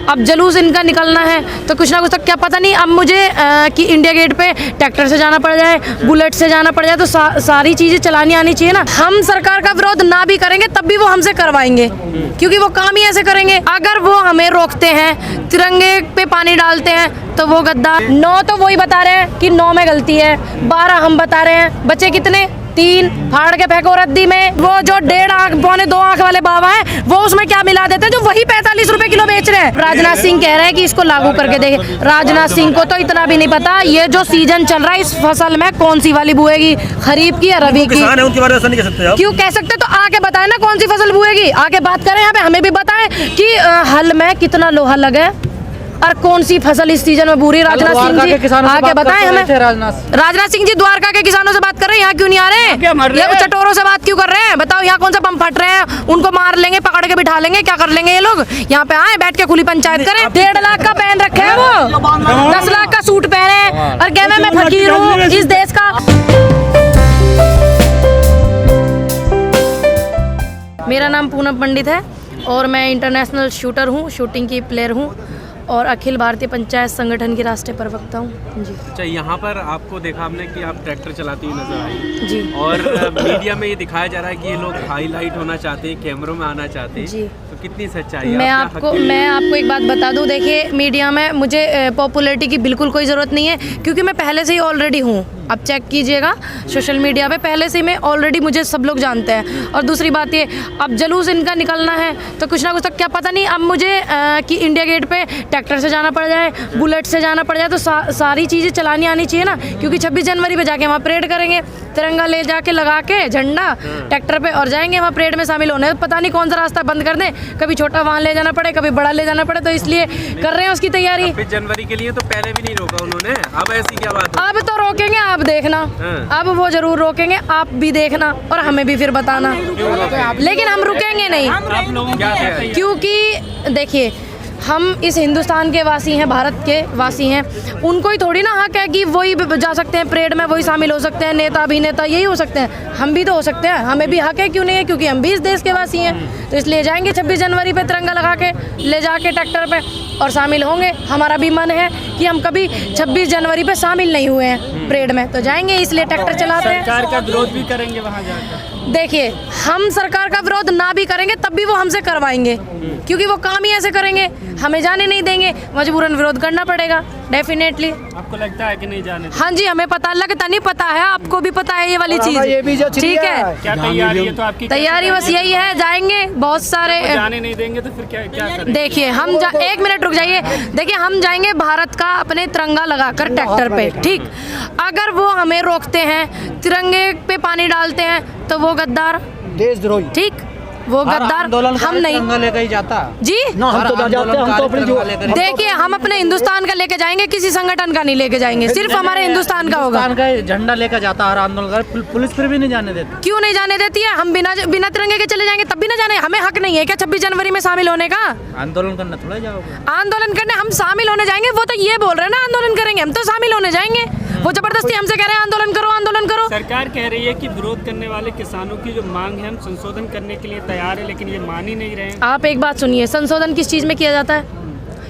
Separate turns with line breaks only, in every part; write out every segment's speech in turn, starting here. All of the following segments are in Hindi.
अब जुलूस इनका निकलना है तो कुछ ना कुछ तक क्या पता नहीं। अब मुझे कि इंडिया गेट पे ट्रैक्टर से जाना पड़ जाए, बुलेट से जाना पड़ जाए, तो सारी चीज़ें चलानी आनी चाहिए ना। हम सरकार का विरोध ना भी करेंगे तब भी वो हमसे करवाएंगे, क्योंकि वो काम ही ऐसे करेंगे। अगर वो हमें रोकते हैं, तिरंगे पे पानी डालते हैं, तो वो गद्दार। 9 तो वही बता रहे हैं कि 9 में गलती है, 12 हम बता रहे हैं, बचे कितने? 3। फाड़ के फेंको रद्दी में। वो जो 1.5 आंख 2 आंख वाले बाबा हैं, वो उसमें क्या मिला देते हैं जो वही 45 रुपए किलो बेच रहे हैं। राजनाथ सिंह कह रहे हैं कि इसको लागू करके देखे। राजनाथ सिंह को तो इतना भी नहीं पता ये जो सीजन चल रहा है इस फसल में कौन सी वाली बुएगी, खरीफ की या रबी की।
किसान है, उनके बारे में ऐसा नहीं कह सकते आप।
क्यों कह सकते? तो आके बताएं ना कौन सी फसल बुएगी, आके बात करें यहाँ पे, हमें भी बताएं कि हल में कितना लोहा लगे और कौन सी फसल इस सीजन में बुरी। राजनाथ सिंह जी आके बताएं हमें। राजनाथ सिंह जी द्वारका के किसानों से बात कर रहे हैं, यहाँ क्यों नहीं आ रहे हैं? ये चटोरों से बात क्यों कर रहे हैं? बताओ यहाँ कौन सा पंप फट रहे हैं? उनको मार लेंगे, पकड़ के बिठा लेंगे, क्या कर लेंगे ये लोग? यहाँ पे आए, बैठ के खुली पंचायत करें। 1.5 लाख का पहन रखे है वो, 10 लाख का सूट पहने और कह मैं फकीर हूँ इस देश का। मेरा नाम पूनम पंडित है और मैं इंटरनेशनल शूटर हूँ, शूटिंग की प्लेयर हूँ और अखिल भारतीय पंचायत संगठन की राष्ट्रीय प्रवक्ता हूँ जी।
अच्छा, यहाँ पर आपको देखा हमने कि आप ट्रैक्टर चलाती हुई नजर आई
जी।
और मीडिया में ये दिखाया जा रहा है कि ये लोग हाईलाइट होना चाहते हैं, कैमरों में आना चाहते हैं
जी।
तो कितनी सच्चाई है?
मैं आपको एक बात बता दूं, देखिए मीडिया में मुझे पॉपुलैरिटी की बिल्कुल कोई ज़रूरत नहीं है, क्योंकि मैं पहले से ही ऑलरेडी हूँ। आप चेक कीजिएगा सोशल मीडिया पे, पहले से मैं ऑलरेडी, मुझे सब लोग जानते हैं। और दूसरी बात ये, अब जुलूस इनका निकलना है तो कुछ ना कुछ तक क्या पता नहीं। अब मुझे कि इंडिया गेट पे ट्रैक्टर से जाना पड़ जाए, बुलेट से जाना पड़ जाए, तो सारी चीज़ें चलानी आनी चाहिए ना, क्योंकि 26 जनवरी पे जाके वहाँ परेड करेंगे, तिरंगा ले जाके लगा के झंडा ट्रैक्टर पे और जाएंगे वहाँ परेड में शामिल होने। पता नहीं कौन सा रास्ता बंद कर दें, कभी छोटा वाहन ले जाना पड़े, कभी बड़ा ले जाना पड़े, तो इसलिए कर रहे हैं उसकी तैयारी।
26 जनवरी के लिए तो पहले भी नहीं रोका उन्होंने, अब ऐसी क्या बात है?
अब तो रोकेंगे, आप देखना। अब वो जरूर रोकेंगे, आप भी देखना और हमें भी फिर बताना। लेकिन हम रुकेंगे नहीं, क्योंकि देखिए हम इस हिंदुस्तान के वासी हैं, भारत के वासी हैं, उनको ही थोड़ी ना हक है कि वही जा सकते हैं परेड में, वही शामिल हो सकते हैं, नेता अभिनेता यही हो सकते हैं, हम भी तो हो सकते हैं, हमें भी हक है, क्यों नहीं है? क्योंकि हम भी इस देश के वासी हैं। तो इसलिए जाएंगे 26 जनवरी पे तिरंगा लगा के ले जाके ट्रैक्टर पे और शामिल होंगे। हमारा भी मन है कि हम कभी 26 जनवरी पे शामिल नहीं हुए हैं परेड में, तो जाएंगे, इसलिए ट्रैक्टर चलाते हैं।
सरकार का विरोध भी करेंगे वहाँ जाकर।
देखिए हम सरकार का विरोध ना भी करेंगे तब भी वो हमसे करवाएंगे, क्योंकि वो काम ही ऐसे करेंगे, हमें जाने नहीं देंगे, मजबूरन विरोध करना पड़ेगा डेफिनेटली।
आपको लगता है कि नहीं जाने?
हाँ जी, हमें पता, लगता नहीं पता है, आपको भी पता है ये वाली चीज, ठीक है।
क्या तैयारी है? तो आपकी
तैयारी बस यही है, जाएंगे बहुत सारे।
जाने नहीं देंगे तो फिर क्या करेंगे?
देखिए हम 1 मिनट रुक जाइए। देखिए हम जाएंगे भारत का अपने तिरंगा लगाकर ट्रैक्टर पे, ठीक। अगर वो हमें रोकते हैं, तिरंगे पे पानी डालते हैं, तो वो गद्दार,
देशद्रोही,
ठीक, वो गद्दार हम नहीं
लेकर ही जाता
जी
ना, हम तो जाते हैं, हम तो अपनी
देखिए हम अपने हिंदुस्तान का लेके जाएंगे, किसी संगठन का नहीं लेके जाएंगे, सिर्फ हमारे हिंदुस्तान का होगा।
झंडा लेकर जाता हर आंदोलन, पुलिस फिर भी नहीं जाने देती।
क्यों नहीं जाने देती है? हम बिना तिरंगे के चले जाएंगे तब भी ना जाने, हमें हक नहीं है क्या 26 जनवरी में शामिल होने का?
आंदोलन करना थोड़ा जाओगे?
आंदोलन करने हम शामिल होने जाएंगे, वो तो ये बोल रहे हैं ना आंदोलन करेंगे, हम तो शामिल होने जाएंगे। वो जबरदस्ती हमसे कह रहे हैं आंदोलन करो, आंदोलन करो।
सरकार कह रही है कि विरोध करने वाले किसानों की जो मांग है हम संशोधन करने के लिए तैयार है, लेकिन ये मान ही नहीं रहे हैं।
आप एक बात सुनिए, संशोधन किस चीज में किया जाता है?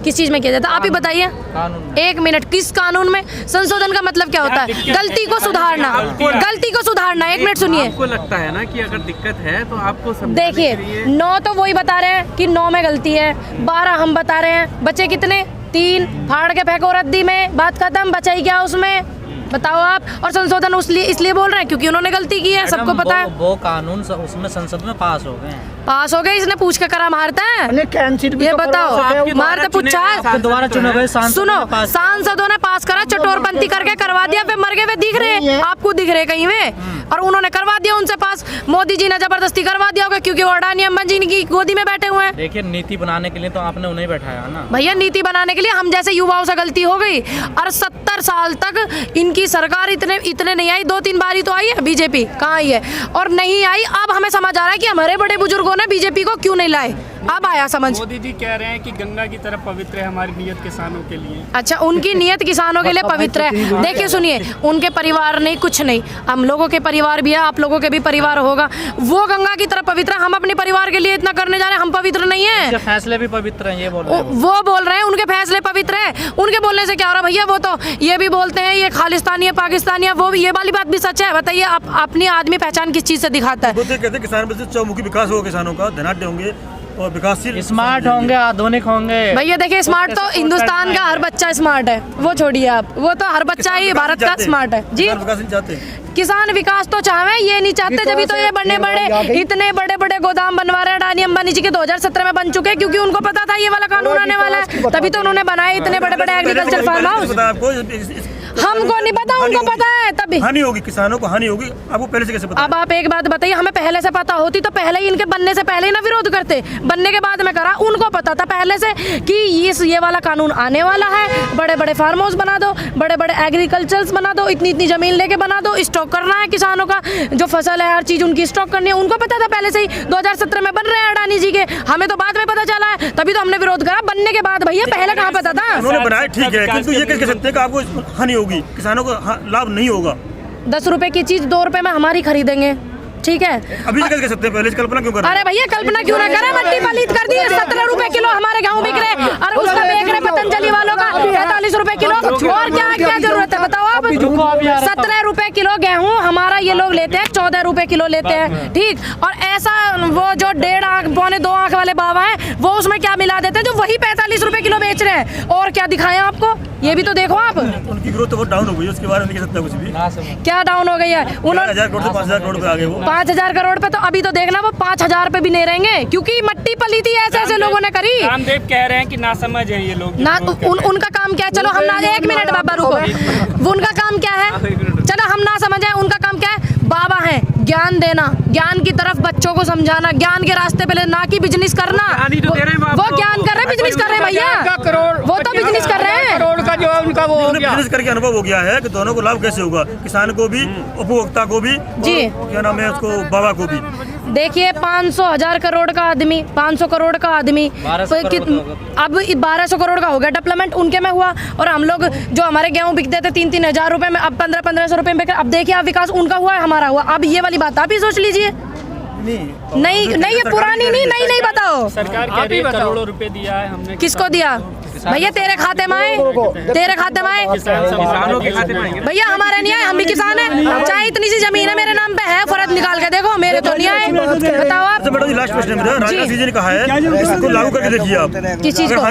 किस चीज में किया जाता है आप ही बताइए।
कानून।
1 मिनट, किस कानून में? संशोधन का मतलब क्या होता है? गलती को सुधारना, गलती को सुधारना। 1 मिनट सुनिए।
आपको लगता है ना कि अगर दिक्कत है तो आपको
देखिए 9 तो वही बता रहे हैं कि 9 में गलती है, 12 हम बता रहे हैं, बचे कितने? 3। फाड़ के फेंको रद्दी में, बात खत्म, बचा ही क्या उसमें? बताओ आप। और संशोधन इसलिए बोल रहे हैं क्योंकि उन्होंने गलती की है, सबको पता है।
वो कानून उसमें संसद में पास हो गए,
पास हो गए, इसने पूछ के करा मारता है? ये
तो
बताओ, मारते पूछा
दोबारा चुने गए
सुनो, सांसदों ने पास करा, चटोरपंथी करके करवा दिया, फिर मर गए वे दिख रहे, आपको दिख रहे कहीं वे? और उन्होंने करवा दिया उनसे पास, मोदी जी ने जबरदस्ती करवा दिया होगा, क्योंकि वो अडानी अंबानी जी की गोदी में बैठे हुए हैं।
देखिए नीति बनाने के लिए तो आपने उन्हें बैठाया ना
भैया, नीति बनाने के लिए हम जैसे युवाओं से गलती हो गई। और 70 साल तक इनकी सरकार इतने नहीं आई, 2-3 बारी तो आई है बीजेपी, कहाँ आई है? और नहीं आई, अब हमें समझ आ रहा है कि हमारे बड़े बुजुर्गों ने बीजेपी को क्यों नहीं लाए। अब आया समझ।
मोदी जी कह रहे हैं कि गंगा की तरफ पवित्र है हमारी नियत किसानों के लिए।
अच्छा, उनकी नियत किसानों के लिए पवित्र है। देखिए सुनिए, उनके परिवार नहीं, कुछ नहीं, हम लोगों के परिवार भी है, आप लोगों के भी परिवार होगा। वो गंगा की तरफ पवित्र है, हम अपने परिवार के लिए इतना करने जा रहे हैं, हम पवित्र नहीं है।
उनके फैसले भी पवित्र हैं, ये बोल रहे हैं
वो बोल रहे हैं उनके फैसले पवित्र है। उनके बोलने से क्या हो रहा है भैया? वो तो ये भी बोलते हैं ये खालिस्तानी है, पाकिस्तानी है, वो भी, ये वाली बात भी सच है। बताइए आप, अपनी आदमी पहचान किस चीज से दिखाता है?
वो तो कहते हैं किसान बस चौमुखी विकास होगा, किसानों का धनाढ्य होंगे और विकासशील,
स्मार्ट होंगे, आधुनिक होंगे।
भैया देखिए, स्मार्ट तो हिंदुस्तान का हर बच्चा स्मार्ट है, वो छोड़िए आप, वो तो हर बच्चा ही भारत का स्मार्ट है जी।
विकास नहीं चाहते,
किसान विकास तो चाहे, ये नहीं चाहते, जब तो ये इतने बड़े बड़े गोदाम बनवा रहे हैं। अडानी अंबानी जी के 2017 में बन चुके हैं, क्योंकि उनको पता था ये वाला कानून आने वाला है, तभी तो उन्होंने बनाए इतने बड़े बड़े एग्रीकल्चर फार्म हाउस। हमको नहीं पता, उनको पता है, तभी
हानि होगी, किसानों को हानि होगी। आपको पहले से कैसे पता?
अब आप एक बात बताइए, हमें पहले से पता होती तो पहले ही, इनके बनने से पहले ही ना विरोध करते। बनने के बाद में करा, उनको पता था पहले से कि ये वाला कानून आने वाला है। बड़े बड़े फार्म हाउस बना दो, बड़े बड़े एग्रीकल्चर्स बना दो, इतनी इतनी जमीन लेके बना दो, स्टॉक करना है किसानों का, जो फसल है हर चीज उनकी स्टॉक करनी है। उनको पता था पहले से ही, 2017 में बन रहे हैं अडानी जी के, हमें तो बाद में पता चला है, तभी तो हमने विरोध करा। बनने के बाद भैया, पहले कहाँ पता था?
उन्होंने बनाया ठीक है, किंतु ये कैसे कह सकते हैं कि आपको हानि होगी, किसानों को लाभ नहीं होगा?
10 रुपए की चीज 2 रुपए में हमारी खरीदेंगे, ठीक है?
अभी कैसे कह सकते हैं? पहले से कल्पना क्यों कर रहे हैं?
अरे भैया, कल्पना क्यों ना करे? मट्टी पलीत कर दी, 17 रुपए किलो हमारे गाँव बिक रहे, और उसका बेच रहे पतंजलि वालों का 45 रुपए किलो। और क्या क्या जरूरत है बताओ आप? 17 रुपए किलो गेहूँ हमारा ये लोग लेते हैं, 14 रुपए किलो लेते हैं, ठीक। और ऐसा वो जो 1.5 आंख पौने 2 आंख वाले बाबा हैं, वो उसमें क्या मिला देते हैं, जो वही 45 रुपए किलो बेच रहे हैं। और क्या दिखाएं आपको, ये भी तो देखो आप।
उनकी ग्रोथ तो बहुत डाउन हो गई, उसके बारे में नहीं कह सकता कुछ भी।
क्या डाउन हो गई है? उन्होंने
4,000 करोड़ से 5,000 करोड़ पे आ गए वो।
5,000 करोड़ पे तो अभी तो देखना वो 5,000 पे भी नहीं रहेंगे, क्योंकि मट्टी पलीती ऐसे ऐसे लोगों ने करी।
रामदेव कह रहे हैं कि नासमझ है ये लोग
ना उनका काम क्या है? चलो हम ना, 1 मिनट बाबा रुको, वो उनका काम क्या है? चलो हम ना समझे, उनका काम क्या है? बाबा है, ज्ञान देना, ज्ञान की तरफ बच्चों को समझाना, ज्ञान के रास्ते पे, ना कि बिजनेस करना। वो ज्ञान कर रहे, बिजनेस कर रहे हैं भैया, वो तो बिजनेस कर रहे हैं।
करोड़ का जो है उनका वो
बिजनेस करके अनुभव हो गया है कि दोनों को लाभ कैसे होगा, किसान को भी, उपभोक्ता को भी,
जी।
क्या नाम है उसको, बाबा को भी।
देखिए 500,000 करोड़ का आदमी, 500 करोड़ का आदमी, अब 1200 करोड़ का हो गया डेवलपमेंट उनके में हुआ। और हम लोग जो हमारे गेहूँ बिकते थे 3-3 हज़ार रुपए में, अब 1500 रुपए में। अब देखिए आप, विकास उनका हुआ है, हमारा हुआ। अब ये वाली बात आप ही सोच लीजिए। नहीं, ये पुरानी नहीं बताओ।
सरकार कह रही है करोड़ों रुपए दिया है हमने।
किसको दिया भैया? तेरे खाते में आए, तेरे खाते में आए,
किसानों के खाते में आएंगे
भैया। हमारे नहीं आए, हम भी किसान हैं, चाहे इतनी सी जमीन है मेरे नाम पे है, फर्ज निकाल के देखो, मेरे तो नहीं आए। बताओ आप।
मैडम जी, लास्ट प्रश्न मेरा, राजनाथ सिंह जी ने कहा है इसको लागू करके देखिए आप।
किस चीज को?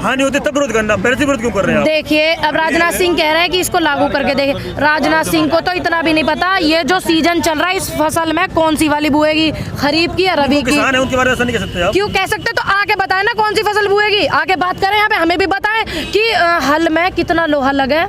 हानि होती तब विरोध करना, पहले से विरोध क्यों कर रहे हैं आप?
देखिए अब राजनाथ सिंह कह रहे हैं कि इसको लागू करके देखे। राजनाथ सिंह को तो इतना भी नहीं पता ये जो सीजन चल रहा है, इस फसल में कौन सी वाली बुएगी, खरीफ की या रबी की।
किसान है, उनके बारे में ऐसा नहीं कह सकते आप।
क्यों कह सकते? तो आके बताएं ना कौन सी फसल बुएगी, आके बात करें यहाँ पे, हमें भी बताएं कि हल में कितना लोहा लगे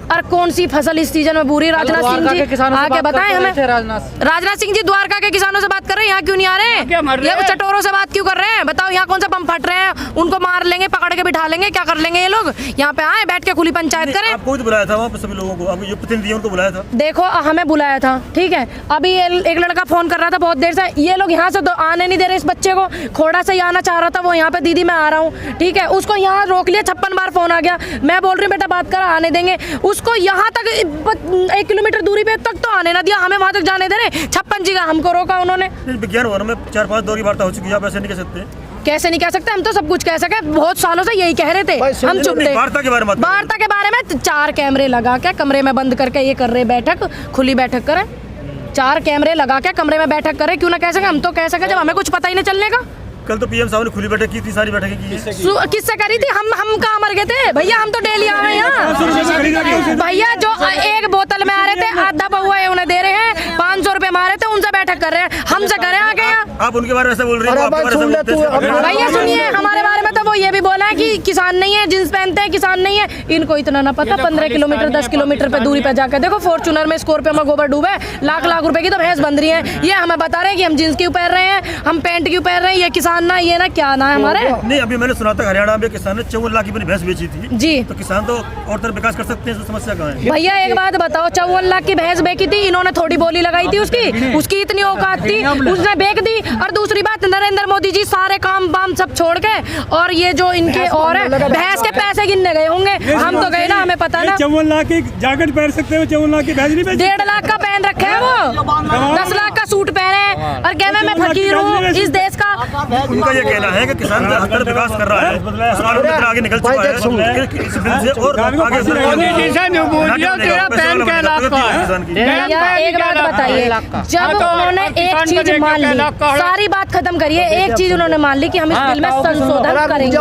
और कौन सी फसल इस सीजन में बुरी। राजनाथ सिंह जी आके बताएं हमें। राजनाथ सिंह जी द्वारका के किसानों से बात कर रहे हैं, यहाँ क्यों नहीं आ रहे हैं? ये चटोरों से बात क्यों कर रहे हैं? बताओ, यहाँ कौन सा पंप फट रहे हैं? उनको मार लेंगे, पकड़ के बिठा लेंगे, क्या कर लेंगे ये लोग? यहाँ पे आए, बैठ के खुली पंचायत करें।
आपको भी बुलाया था वहाँ पे सभी लोगों को, आपको जो प्रतिनिधि उनको बुलाया था।
देखो हमें बुलाया था, ठीक है। अभी एक लड़का फोन कर रहा था बहुत देर से, ये लोग यहाँ से तो आने नहीं दे रहे। इस बच्चे को खोड़ा से आना चाह रहा था, वो यहाँ पे दीदी मैं आ रहा हूँ, ठीक है। उसको यहाँ रोक लिया, 56 बार फोन आ गया। मैं बोल रही हूँ बेटा बात कर, आने देंगे उसको। यहाँ तक 1 किलोमीटर दूरी पे तक तो आने ना दिया, हमें वहाँ तक जाने दे रहे। 56 जगह हमको रोका उन्होंने।
विज्ञान भवन में 4-5 दौर की वार्ता हो चुकी है, आप ऐसे नहीं कह सकते।
कैसे नहीं कह सकते? हम तो सब कुछ कह सके, बहुत सालों से यही कह रहे थे, हम चुप थे।
वार्ता के बारे में,
वार्ता के बारे में 4 कैमरे लगा के कमरे में बंद करके ये कर रहे बैठक, खुली बैठक करें। 4 कैमरे लगा के कमरे में बैठक करें, क्यों ना कह सके? हम तो कह सके जब हमें कुछ पता ही नहीं चलने का।
कल तो पीएम साहब ने खुली बैठक की थी, सारी बैठकें की।
किससे करी थी? हम कहाँ मर गए थे भैया? हम तो डेली आ रहे हैं यहाँ भैया। जो 1 बोतल में आ रहे थे, आधा पौवा उन्हें दे रहे हैं, 500 रुपए मारे थे, उनसे बैठक कर रहे हैं। हमसे करें आके यहाँ।
आप उनके बारे में ऐसा बोल रहे हैं,
भैया सुनिए, हमारे बारे में तो वो ये भी बोला है कि किसान नहीं है, जींस पहनते हैं किसान नहीं है। इनको इतना ना पता, 15 किलोमीटर 10 किलोमीटर पे दूरी पे जाकर देखो फॉर्च्यूनर में स्कॉर्पियो में गोबर डूबे, लाख लाख रुपए की तो भैंस बंध रही है। ये हमें बता रहे हैं कि हम जींस क्यों पहन रहे हैं, हम पैंट क्यों पहन रहे हैं, ये किसान ना, ये ना क्या ना है हमारे।
नहीं, अभी मैंने सुना था हरियाणा में किसान ने 54 लाख की अपनी भैंस बेची थी
जी।
तो किसान तो और तरह विकास कर सकते हैं, समस्या कहाँ है?
भैया एक बात बताओ, 54 लाख की भैंस बेची थी, इन्होंने थोड़ी बोली लगाई थी उसकी इतनी औकात थी, उसने बेच दी। और दूसरी बात, नरेंद्र मोदी जी सारे काम बाम सब छोड़ के और ये जो इनके और भैंस के पैसे गिनने गए होंगे, हम तो गए ना, हमें पता ना।
54 लाख की जैकेट पहन सकते हो, 54 लाख की भैंस नहीं बेची।
1.5 लाख का पहन रखे है वो, 10 लाख का सूट पहने और कहना मैं फकीर हूँ इस देश का।
उनका ये कहना है कि किसान हर तरह विकास कर रहा है, किसानों की तरह आगे निकल चुका है इस बिल से और आगे
भैया एक बात बताइए, जब उन्होंने एक चीज मान ली, सारी बात खत्म करिए, एक चीज उन्होंने मान ली कि हम इस बिल में संशोधन करेंगे।